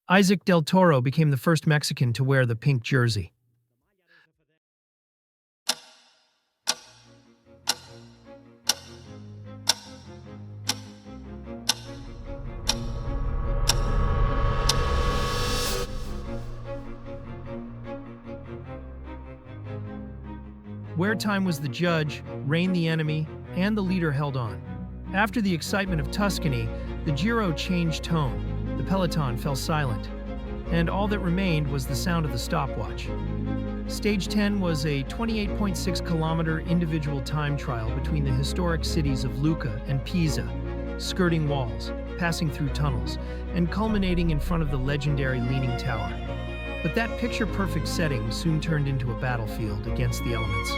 Isaac del Toro became the first Mexican to wear the pink jersey. Wear time was the judge, rain the enemy, and the leader held on. After the excitement of Tuscany, the Giro changed tone. The peloton fell silent, and all that remained was the sound of the stopwatch. Stage 10 was a 28.6-kilometer individual time trial between the historic cities of Lucca and Pisa, skirting walls, passing through tunnels, and culminating in front of the legendary Leaning Tower. But that picture-perfect setting soon turned into a battlefield against the elements.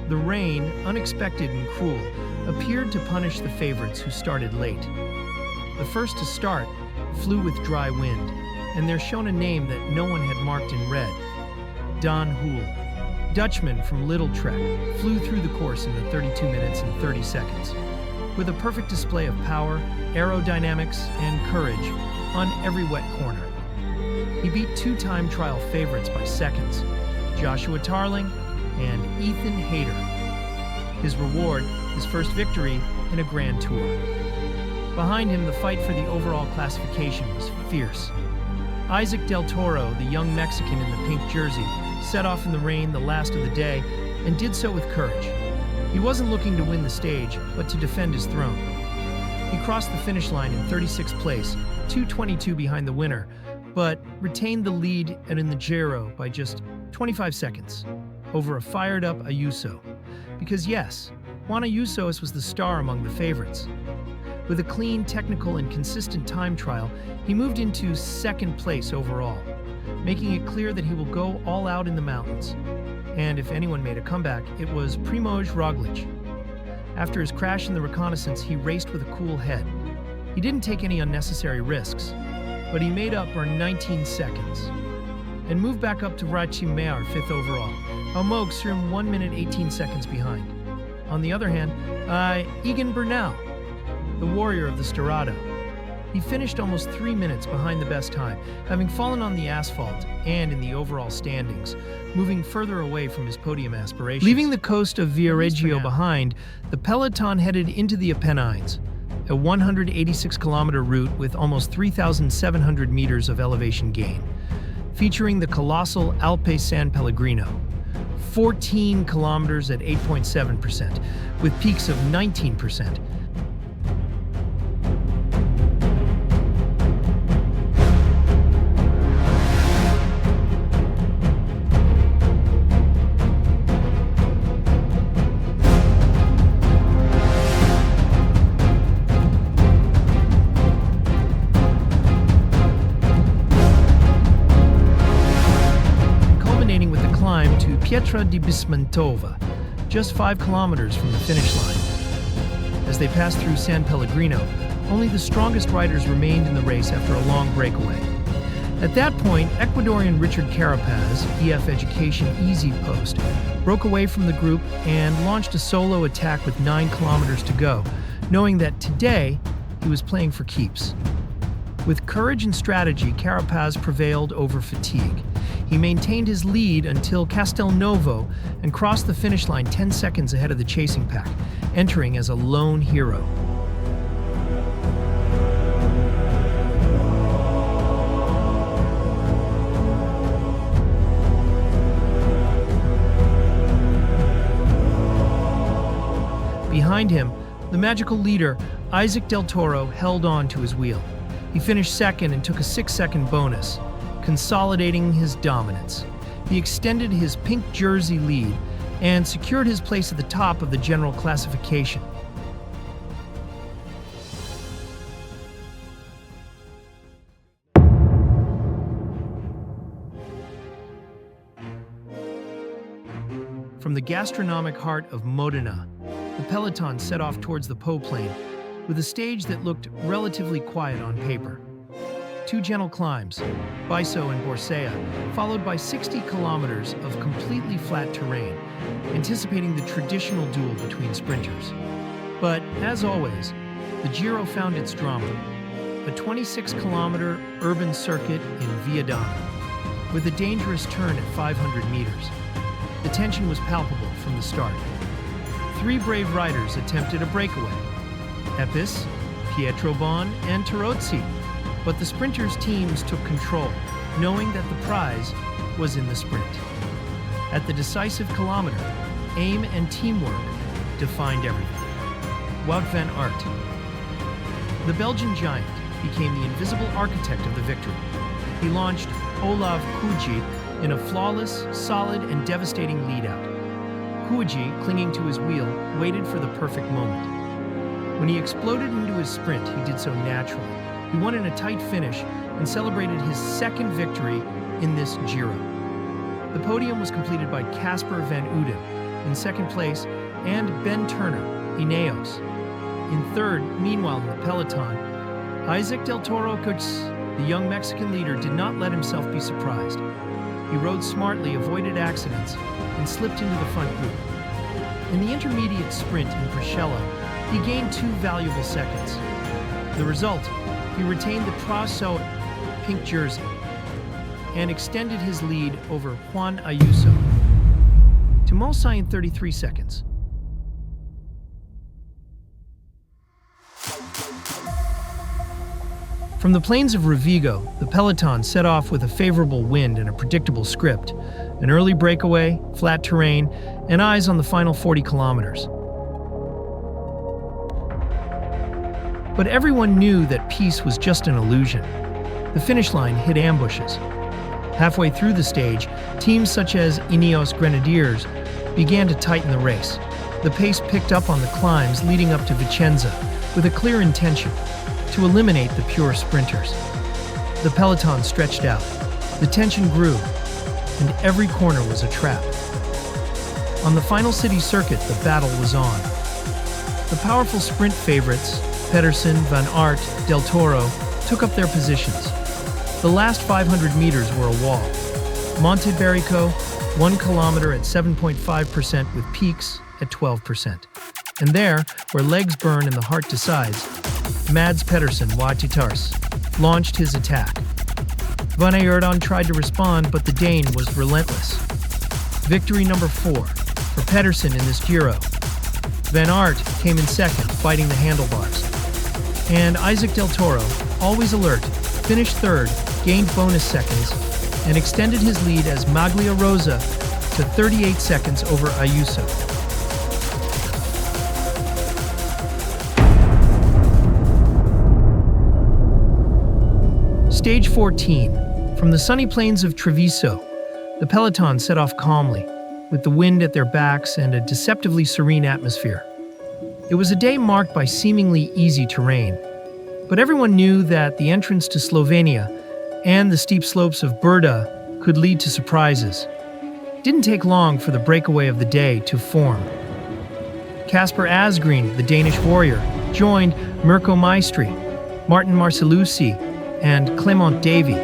The rain, unexpected and cruel, appeared to punish the favorites who started late. The first to start flew with dry wind, and they're shown a name that no one had marked in red: Don Houle. Dutchman from Little Trek flew through the course in the 32 minutes and 30 seconds, with a perfect display of power, aerodynamics, and courage on every wet corner. He beat two-time trial favorites by seconds, Joshua Tarling and Ethan Hayter. His reward, his first victory in a Grand Tour. Behind him, the fight for the overall classification was fierce. Isaac del Toro, the young Mexican in the pink jersey, set off in the rain the last of the day and did so with courage. He wasn't looking to win the stage, but to defend his throne. He crossed the finish line in 36th place, 2:22 behind the winner, but retained the lead and in the Giro by just 25 seconds over a fired-up Ayuso. Because yes, Juan Ayuso was the star among the favorites. With a clean, technical, and consistent time trial, he moved into second place overall, making it clear that he will go all out in the mountains. And if anyone made a comeback, it was Primož Roglič. After his crash in the reconnaissance, he raced with a cool head. He didn't take any unnecessary risks, but he made up for 19 seconds and moved back up to Cjbeards, 5th overall. Almog threw him 1 minute 18 seconds behind. On the other hand, Egan Bernal, the warrior of the Storado. He finished almost 3 minutes behind the best time, having fallen on the asphalt and in the overall standings, moving further away from his podium aspirations. Leaving the coast of Viareggio behind, the peloton headed into the Apennines, a 186-kilometer route with almost 3,700 meters of elevation gain, featuring the colossal Alpe San Pellegrino, 14 kilometers at 8.7%, with peaks of 19%. To Pietra di Bismantova, just 5 kilometers from the finish line. As they passed through San Pellegrino, only the strongest riders remained in the race after a long breakaway. At that point, Ecuadorian Richard Carapaz, EF Education Easy Post, broke away from the group and launched a solo attack with 9 kilometers to go, knowing that today he was playing for keeps. With courage and strategy, Carapaz prevailed over fatigue. He maintained his lead until Castelnuovo and crossed the finish line 10 seconds ahead of the chasing pack, entering as a lone hero. Behind him, the magical leader, Isaac del Toro, held on to his wheel. He finished second and took a 6-second bonus, consolidating his dominance. He extended his pink jersey lead and secured his place at the top of the general classification. From the gastronomic heart of Modena, the peloton set off towards the Po Plain, with a stage that looked relatively quiet on paper. 2 gentle climbs, Biso and Borsea, followed by 60 kilometers of completely flat terrain, anticipating the traditional duel between sprinters. But, as always, the Giro found its drama. A 26-kilometer urban circuit in Via d'Anna, with a dangerous turn at 500 meters. The tension was palpable from the start. 3 brave riders attempted a breakaway: Epis, Pietrobon, and Tarozzi. But the sprinters' teams took control, knowing that the prize was in the sprint. At the decisive kilometer, aim and teamwork defined everything. Wout van Aert. The Belgian giant became the invisible architect of the victory. He launched Olav Kjbeards in a flawless, solid, and devastating lead-out. Kjbeards, clinging to his wheel, waited for the perfect moment. When he exploded into his sprint, he did so naturally. He won in a tight finish and celebrated his second victory in this Giro. The podium was completed by Casper van Uden in second place and Ben Turner, Ineos, in third. Meanwhile, in the peloton, Isaac del Toro, the young Mexican leader, did not let himself be surprised. He rode smartly, avoided accidents, and slipped into the front group. In the intermediate sprint in Prescello, he gained 2 valuable seconds. The result, he retained the Trosso pink jersey and extended his lead over Juan Ayuso to Molsai in 33 seconds. From the plains of Rovigo, the peloton set off with a favorable wind and a predictable script: an early breakaway, flat terrain, and eyes on the final 40 kilometers. But everyone knew that peace was just an illusion. The finish line hid ambushes. Halfway through the stage, teams such as Ineos Grenadiers began to tighten the race. The pace picked up on the climbs leading up to Vicenza, with a clear intention: to eliminate the pure sprinters. The peloton stretched out. The tension grew, and every corner was a trap. On the final city circuit, the battle was on. The powerful sprint favorites, Pedersen, Van Aert, Del Toro, took up their positions. The last 500 meters were a wall. Monte Berico, 1 kilometer at 7.5% with peaks at 12%. And there, where legs burn and the heart decides, Mads Pedersen, Waititars, launched his attack. Van Aert tried to respond, but the Dane was relentless. Victory number 4 for Pedersen in this Giro. Van Aert came in second, fighting the handlebars. And Isaac del Toro, always alert, finished third, gained bonus seconds, and extended his lead as maglia rosa to 38 seconds over Ayuso. Stage 14. From the sunny plains of Treviso, the peloton set off calmly, with the wind at their backs and a deceptively serene atmosphere. It was a day marked by seemingly easy terrain, but everyone knew that the entrance to Slovenia and the steep slopes of Brda could lead to surprises. It didn't take long for the breakaway of the day to form. Kasper Asgreen, the Danish warrior, joined Mirko Maestri, Martin Marcellucci, and Clement Davy.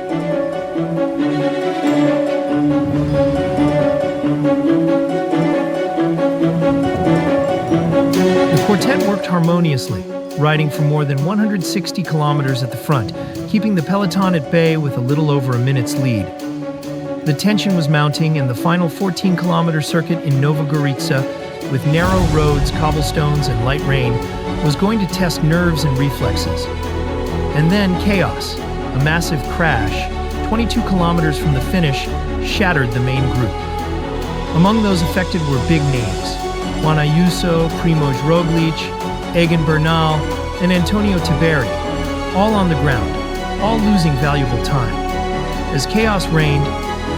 The quartet worked harmoniously, riding for more than 160 kilometers at the front, keeping the peloton at bay with a little over a minute's lead. The tension was mounting, and the final 14-kilometer circuit in Nova Gorica, with narrow roads, cobblestones, and light rain, was going to test nerves and reflexes. And then chaos. A massive crash, 22 kilometers from the finish, shattered the main group. Among those affected were big names: Juan Ayuso, Primož Roglic, Egan Bernal, and Antonio Cjbeards, all on the ground, all losing valuable time. As chaos reigned,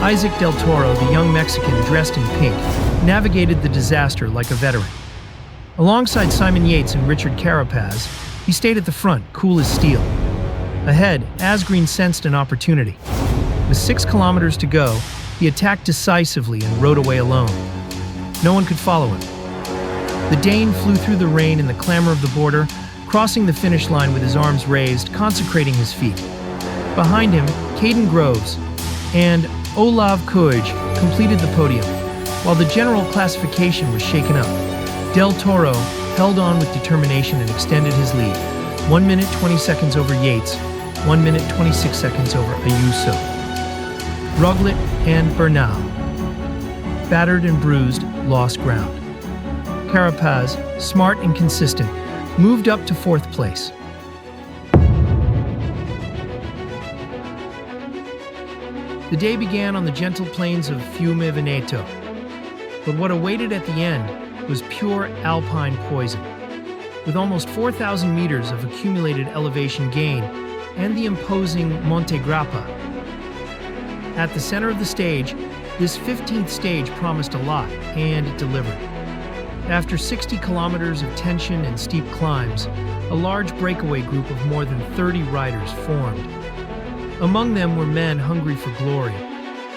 Isaac del Toro, the young Mexican dressed in pink, navigated the disaster like a veteran. Alongside Simon Yates and Richard Carapaz, he stayed at the front, cool as steel. Ahead, Asgreen sensed an opportunity. With 6 kilometers to go, he attacked decisively and rode away alone. No one could follow him. The Dane flew through the rain and the clamor of the border, crossing the finish line with his arms raised, consecrating his feet. Behind him, Caden Groves and Olav Kuj completed the podium, while the general classification was shaken up. Del Toro held on with determination and extended his lead. 1 minute 20 seconds over Yates, 1 minute 26 seconds over Ayuso. Roglic and Bernal, battered and bruised, lost ground. Carapaz, smart and consistent, moved up to 4th place. The day began on the gentle plains of Fiume Veneto, but what awaited at the end was pure alpine poison. With almost 4,000 meters of accumulated elevation gain and the imposing Monte Grappa. At the center of the stage, this 15th stage promised a lot, and it delivered. After 60 kilometers of tension and steep climbs, a large breakaway group of more than 30 riders formed. Among them were men hungry for glory,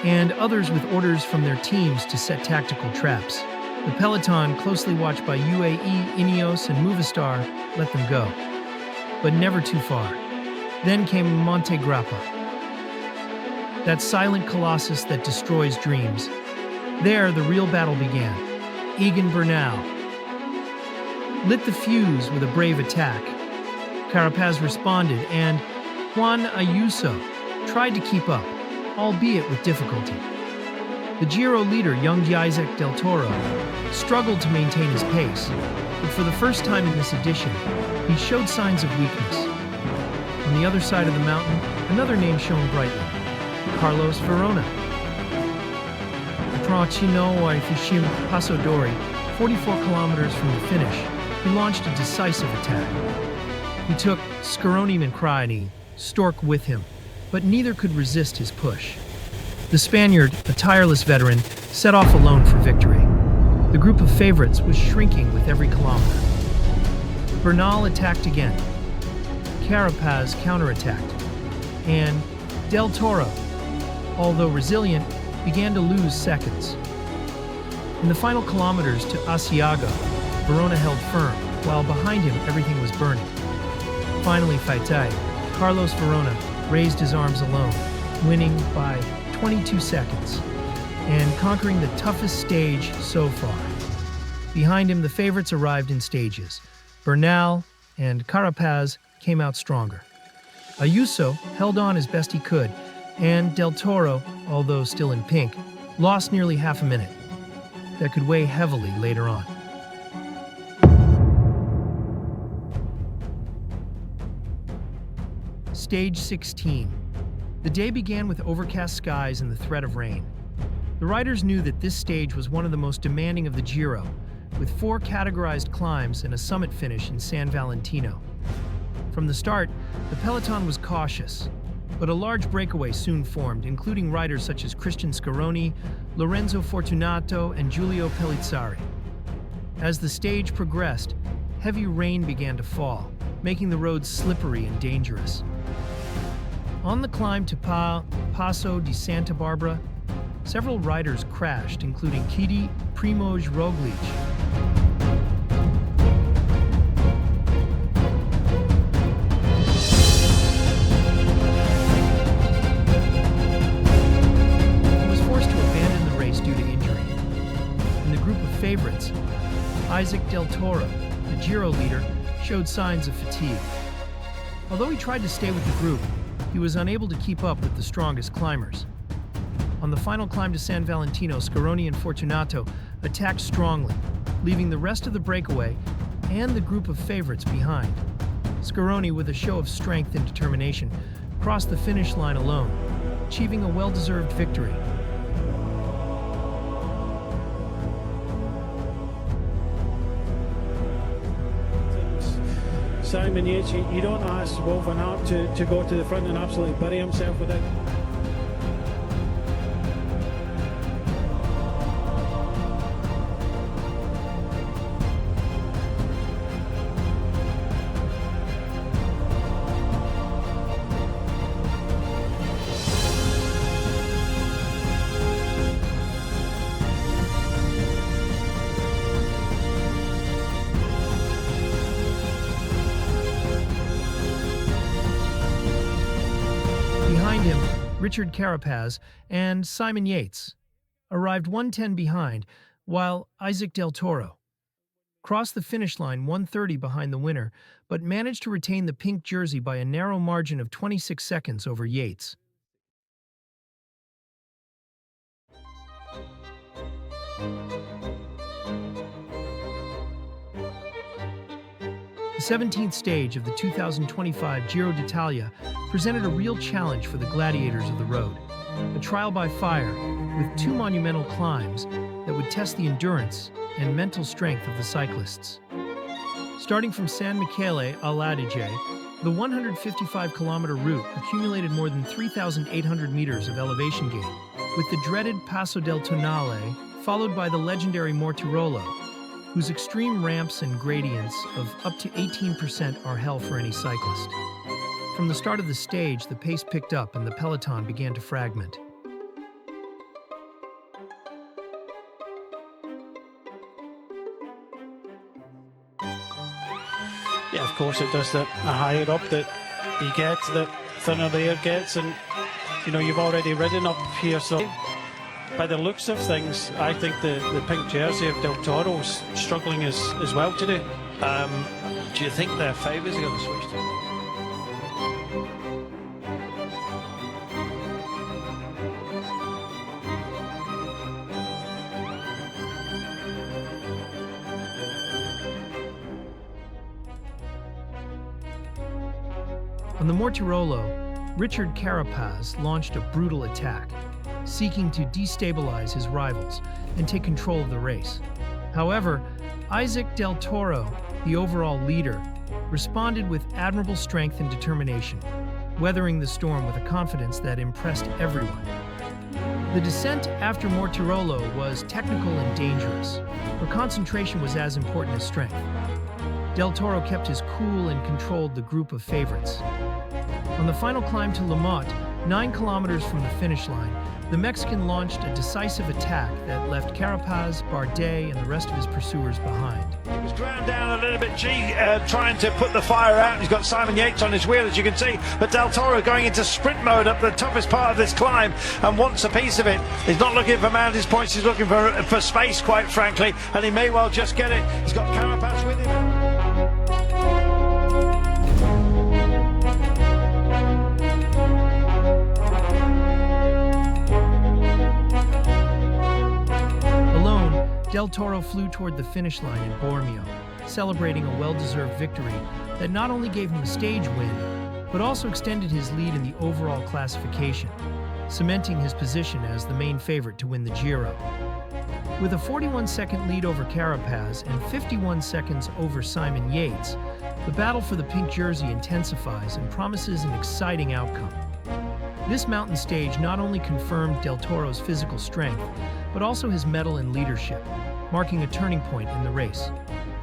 and others with orders from their teams to set tactical traps. The peloton, closely watched by UAE, Ineos, and Movistar, let them go. But never too far. Then came Monte Grappa, that silent colossus that destroys dreams. There, the real battle began. Egan Bernal lit the fuse with a brave attack. Carapaz responded, and Juan Ayuso tried to keep up, albeit with difficulty. The Giro leader, young Isaac del Toro, struggled to maintain his pace, but for the first time in this edition, he showed signs of weakness. On the other side of the mountain, another name shone brightly, Carlos Verona. Trentino Ifishim Passo Dori, 44 kilometers from the finish, he launched a decisive attack. He took Scaroni Mancraini, Stork with him, but neither could resist his push. The Spaniard, a tireless veteran, set off alone for victory. The group of favorites was shrinking with every kilometer. Bernal attacked again. Carapaz counterattacked. And Del Toro, although resilient, began to lose seconds. In the final kilometers to Asiago, Verona held firm, while behind him everything was burning. Finally, Faitai, Carlos Verona, raised his arms alone, winning by 22 seconds, and conquering the toughest stage so far. Behind him, the favorites arrived in stages. Bernal and Carapaz came out stronger. Ayuso held on as best he could, and Del Toro, although still in pink, lost nearly half a minute. That could weigh heavily later on. Stage 16. The day began with overcast skies and the threat of rain. The riders knew that this stage was one of the most demanding of the Giro, with 4 categorized climbs and a summit finish in San Valentino. From the start, the peloton was cautious, but a large breakaway soon formed, including riders such as Christian Scaroni, Lorenzo Fortunato, and Giulio Pellizzari. As the stage progressed, heavy rain began to fall, making the roads slippery and dangerous. On the climb to Passo di Santa Barbara, several riders crashed, including Kidi Primož Roglic. He was forced to abandon the race due to injury. In the group of favorites, Isaac del Toro, the Giro leader, showed signs of fatigue. Although he tried to stay with the group, he was unable to keep up with the strongest climbers. On the final climb to San Valentino, Scaroni and Fortunato attacked strongly, leaving the rest of the breakaway and the group of favorites behind. Scaroni, with a show of strength and determination, crossed the finish line alone, achieving a well-deserved victory. Simon Yates, you don't ask Wout van Aert to go to the front and absolutely bury himself with it. Behind him, Richard Carapaz and Simon Yates arrived 1:10 behind, while Isaac del Toro crossed the finish line 1:30 behind the winner, but managed to retain the pink jersey by a narrow margin of 26 seconds over Yates. The 17th stage of the 2025 Giro d'Italia presented a real challenge for the gladiators of the road, a trial by fire with two monumental climbs that would test the endurance and mental strength of the cyclists. Starting from San Michele all'Adige, the 155-kilometer route accumulated more than 3,800 meters of elevation gain, with the dreaded Passo del Tonale followed by the legendary Mortirolo, whose extreme ramps and gradients of up to 18% are hell for any cyclist. From the start of the stage, the pace picked up and the peloton began to fragment. Yeah, of course it does. The higher up that you get, the thinner the air gets, and you've already ridden up here, so by the looks of things, I think the pink jersey of Del Toro's struggling as well today. Do you think their favours are going to switch to? On the Mortirolo, Richard Carapaz launched a brutal attack, seeking to destabilize his rivals and take control of the race. However, Isaac del Toro, the overall leader, responded with admirable strength and determination, weathering the storm with a confidence that impressed everyone. The descent after Mortirolo was technical and dangerous, but concentration was as important as strength. Del Toro kept his cool and controlled the group of favorites. On the final climb to La Motte, 9 kilometers from the finish line, the Mexican launched a decisive attack that left Carapaz, Bardet, and the rest of his pursuers behind. He was ground down a little bit, trying to put the fire out. He's got Simon Yates on his wheel, as you can see, but Del Toro going into sprint mode up the toughest part of this climb and wants a piece of it. He's not looking for mountain points, he's looking for space, quite frankly, and he may well just get it. He's got Carapaz with him. Del Toro flew toward the finish line in Bormio, celebrating a well-deserved victory that not only gave him a stage win, but also extended his lead in the overall classification, cementing his position as the main favorite to win the Giro. With a 41-second lead over Carapaz and 51 seconds over Simon Yates, the battle for the pink jersey intensifies and promises an exciting outcome. This mountain stage not only confirmed Del Toro's physical strength, but also his mettle and leadership, marking a turning point in the race.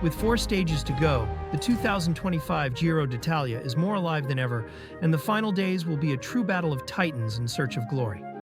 With 4 stages to go, the 2025 Giro d'Italia is more alive than ever, and the final days will be a true battle of titans in search of glory.